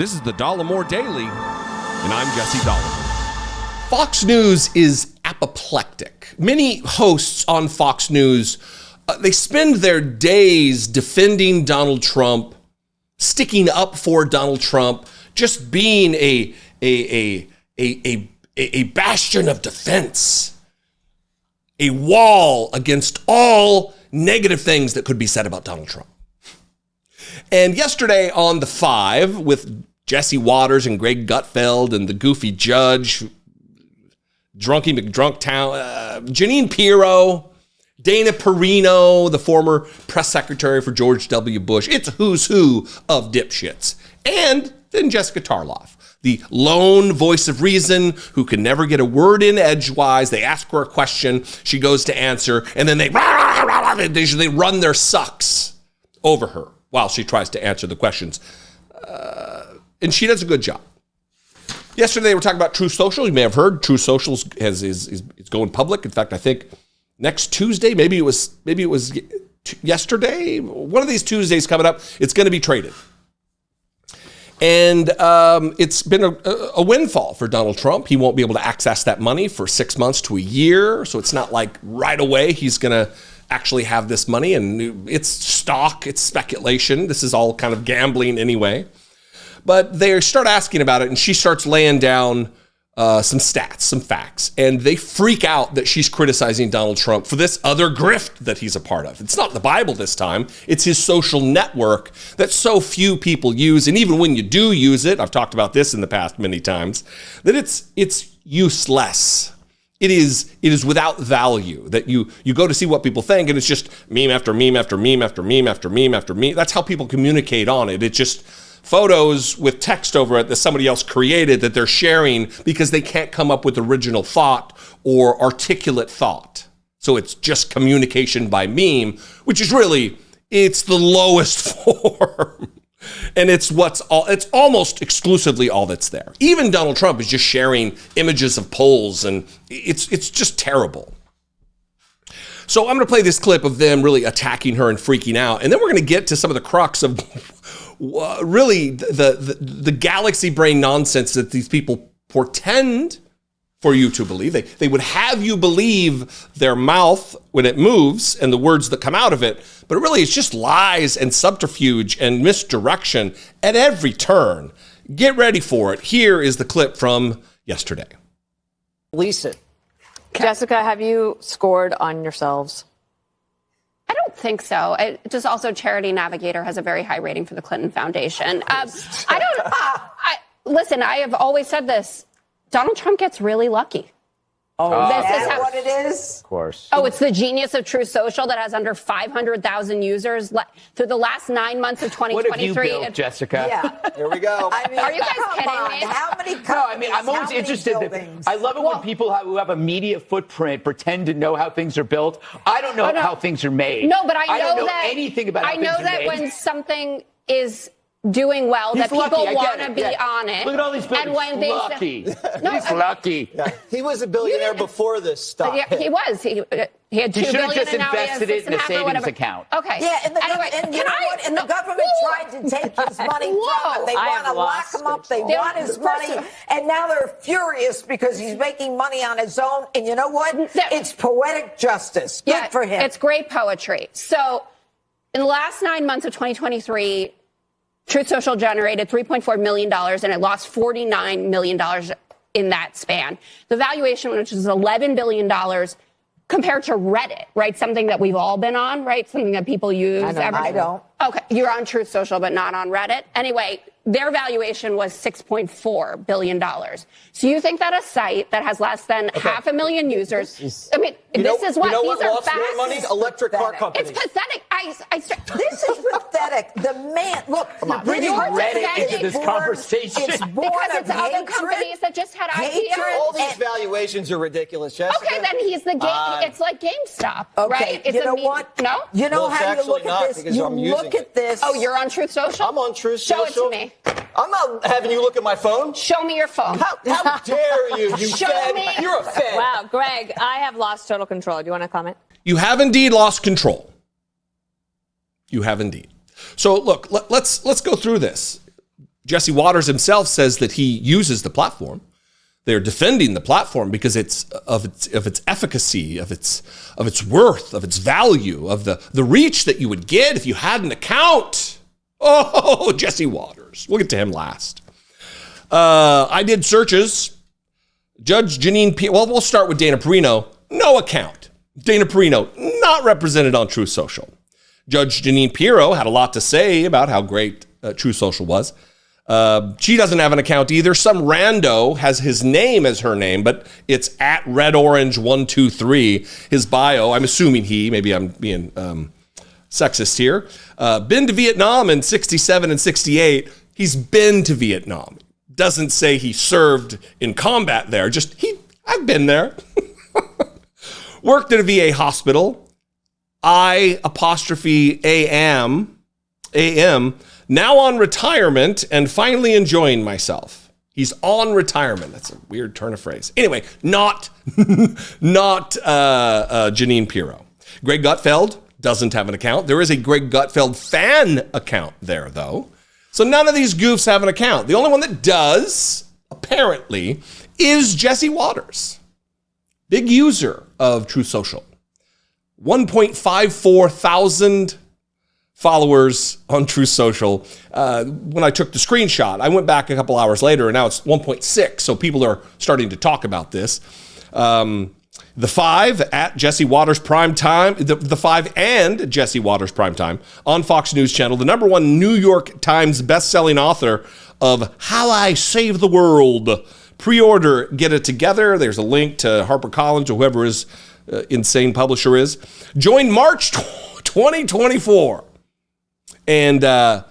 This is the Dollemore Daily, and I'm Jesse Dollemore. Fox News is apoplectic. Many hosts on Fox News, they spend their days defending Donald Trump, sticking up for Donald Trump, just being a bastion of defense, a wall against all negative things that could be said about Donald Trump. And yesterday on The Five, with Jesse Waters and Greg Gutfeld and the goofy judge, Drunky McDrunktown, Jeanine Pirro, Dana Perino, the former press secretary for George W. Bush. It's a who's who of dipshits. And then Jessica Tarloff, the lone voice of reason who can never get a word in edgewise. They ask her a question, she goes to answer, and then they run their sucks over her while she tries to answer the questions. And she does a good job. Yesterday, they were talking about Truth Social. You may have heard Truth Social is going public. In fact, I think next Tuesday, maybe it was yesterday, one of these Tuesdays coming up, it's going to be traded. And it's been a windfall for Donald Trump. He won't be able to access that money for 6 months to a year. So it's not like right away he's going to actually have this money. And it's stock, it's speculation. This is all kind of gambling anyway. But they start asking about it, and she starts laying down some stats, some facts, and they freak out that she's criticizing Donald Trump for this other grift that he's a part of. It's not the Bible this time. It's his social network that so few people use, and even when you do use it, I've talked about this in the past many times, that it's useless. It is without value, that you go to see what people think, and it's just meme after meme after meme after meme after meme after meme. That's how people communicate on it. It's just photos with text over it that somebody else created that they're sharing because they can't come up with original thought or articulate thought. So it's just communication by meme, which is really, it's the lowest form. And it's almost exclusively all that's there. Even Donald Trump is just sharing images of polls, and it's just terrible. So I'm going to play this clip of them really attacking her and freaking out. And then we're going to get to some of the crux of really the galaxy brain nonsense that these people portend for you to believe. They would have you believe their mouth when it moves and the words that come out of it. But really, it's just lies and subterfuge and misdirection at every turn. Get ready for it. Here is the clip from yesterday. Lisa. Jessica, have you scored on yourselves? I don't think so. Just also Charity Navigator has a very high rating for the Clinton Foundation. Listen, I have always said this. Donald Trump gets really lucky. Oh, this is what it is? Of course. Oh, it's the genius of Truth Social that has under 500,000 users through the last 9 months of 2023. What have you built, Jessica? Yeah. Here we go. I mean, are you guys kidding me? How many companies? No, I mean, I'm always interested. I love it when people who have a media footprint pretend to know how things are built. I don't know how things are made. No, but I don't know that anything about how things are made. I know that when something is doing well, that people want to be on it. Look at all these buildings. And when lucky. He's lucky. Yeah. He was a billionaire before this stuff. Yeah, he was. He had $2 billion. He should have just and now invested it in a savings account. Okay. Yeah, and the government tried to take his money from him. They want to lock him up. They want his money. And now they're furious because he's making money on his own. And you know what? It's poetic justice. Good for him. It's great poetry. So in the last 9 months of 2023, Truth Social generated $3.4 million, and it lost $49 million in that span. The valuation, which is $11 billion, compared to Reddit, right? Something that we've all been on, right? Something that people use. I don't. Okay, you're on Truth Social, but not on Reddit. Anyway, their valuation was $6.4 billion. So you think that a site that has less than 500,000 users, I mean, this is what these are facts. More money? Electric car companies. It's pathetic. This is pathetic. The man, look, you're bringing Reddit into this conversation. It's because it's other companies that just had IPOs. All these valuations are ridiculous, Jessica. Okay, then he's the game. It's like GameStop, right? You know what? No? You know how you look at this? You look at this. Oh, you're on Truth Social? I'm on Truth Show Social. Show it to me. I'm not having you look at my phone. Show me your phone. How dare you, you fed. You're a fed. Wow, Greg, I have lost total control. Do you want to comment? You have indeed lost control. You have indeed. So look, let's go through this. Jesse Waters himself says that he uses the platform. They're defending the platform because it's of its efficacy, of its worth, of its value, of the reach that you would get if you had an account. Oh, Jesse Waters. We'll get to him last. I did searches. Judge Jeanine Pirro, well, we'll start with Dana Perino. No account. Dana Perino, not represented on Truth Social. Judge Jeanine Pirro had a lot to say about how great Truth Social was. She doesn't have an account either. Some rando has his name as her name, but it's at redorange123. His bio, I'm assuming maybe I'm being sexist here. Been to Vietnam in 67 and 68. He's been to Vietnam. Doesn't say he served in combat there. I've been there. Worked at a VA hospital. I''am, now on retirement and finally enjoying myself. He's on retirement. That's a weird turn of phrase. Anyway, not Jeanine Pirro. Greg Gutfeld doesn't have an account. There is a Greg Gutfeld fan account there, though. So none of these goofs have an account. The only one that does, apparently, is Jesse Waters. Big user of Truth Social. 1.54 thousand followers on Truth Social. When I took the screenshot, I went back a couple hours later, and now it's 1.6. So people are starting to talk about this. The 5 at Jesse Waters Primetime, the 5 and Jesse Waters Primetime on Fox News Channel, the #1 New York Times bestselling author of How I Save the World. Pre-order, get it together. There's a link to HarperCollins or whoever his insane publisher is. Join March 2024. And I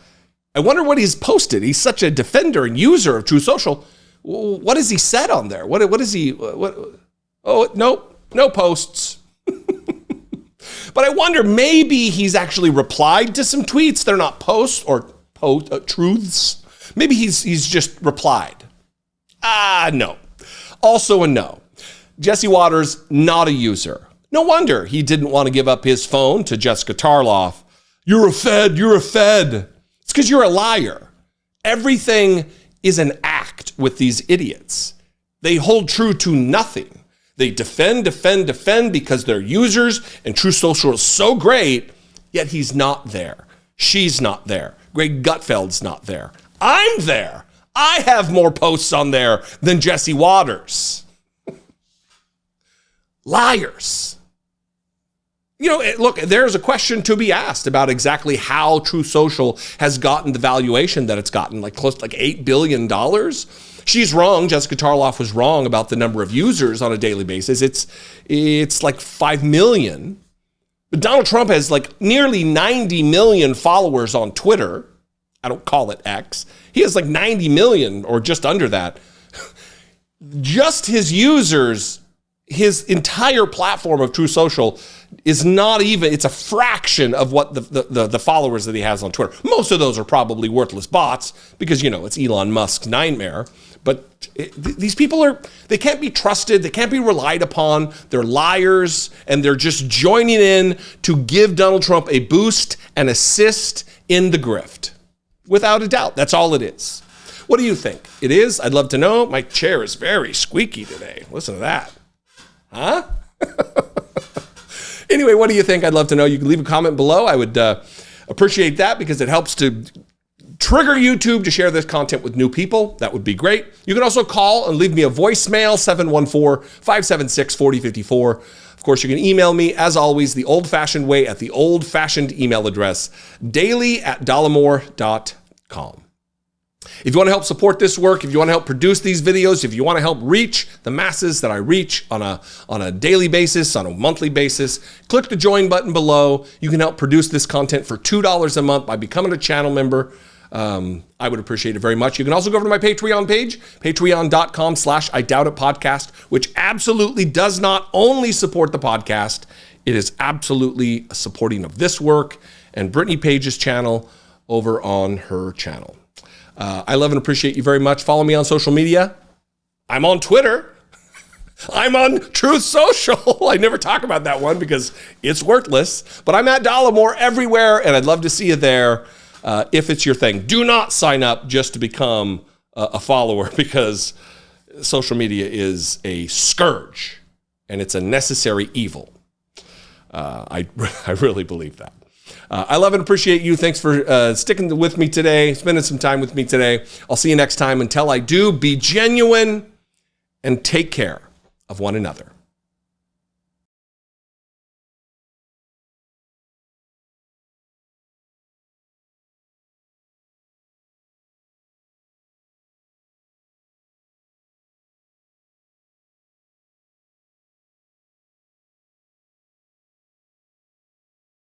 wonder what he's posted. He's such a defender and user of Truth Social. What has he said on there? What is he? Oh, no posts. But I wonder, maybe he's actually replied to some tweets. They're not posts or truths. Maybe he's just replied. No. Also a no. Jesse Waters, not a user. No wonder he didn't want to give up his phone to Jessica Tarloff. You're a Fed. It's because you're a liar. Everything is an act with these idiots. They hold true to nothing. They defend because they're users, and Truth Social is so great, yet he's not there. She's not there. Greg Gutfeld's not there. I'm there. I have more posts on there than Jesse Waters. Liars. Look, there's a question to be asked about exactly how Truth Social has gotten the valuation that it's gotten, like close to like $8 billion. She's wrong. Jessica Tarloff was wrong about the number of users on a daily basis. It's like 5 million. But Donald Trump has like nearly 90 million followers on Twitter. I don't call it X. He has like 90 million or just under that. Just his users, his entire platform of Truth Social is not even, it's a fraction of what the followers that he has on Twitter. Most of those are probably worthless bots because, it's Elon Musk's nightmare. But these people they can't be trusted. They can't be relied upon. They're liars, and they're just joining in to give Donald Trump a boost and assist in the grift. Without a doubt, that's all it is. What do you think? It is? I'd love to know. My chair is very squeaky today. Listen to that. Huh? Anyway, what do you think? I'd love to know. You can leave a comment below. I would appreciate that because it helps to trigger YouTube to share this content with new people. That would be great. You can also call and leave me a voicemail, 714-576-4054. Of course, you can email me, as always, the old-fashioned way at the old-fashioned email address, daily@dollemore.com. If you want to help support this work, if you want to help produce these videos, if you want to help reach the masses that I reach on a daily basis, on a monthly basis, click the join button below. You can help produce this content for $2 a month by becoming a channel member. I would appreciate it very much. You can also go over to my Patreon page, patreon.com/IDoubtItPodcast, which absolutely does not only support the podcast, it is absolutely supporting of this work and Brittany Page's channel over on her channel. I love and appreciate you very much. Follow me on social media. I'm on Twitter. I'm on Truth Social. I never talk about that one because it's worthless. But I'm at Dollemore everywhere, and I'd love to see you there. if it's your thing. Do not sign up just to become a follower, because social media is a scourge and it's a necessary evil. I really believe that. I love and appreciate you. Thanks for sticking with me today, spending some time with me today. I'll see you next time. Until I do, be genuine and take care of one another.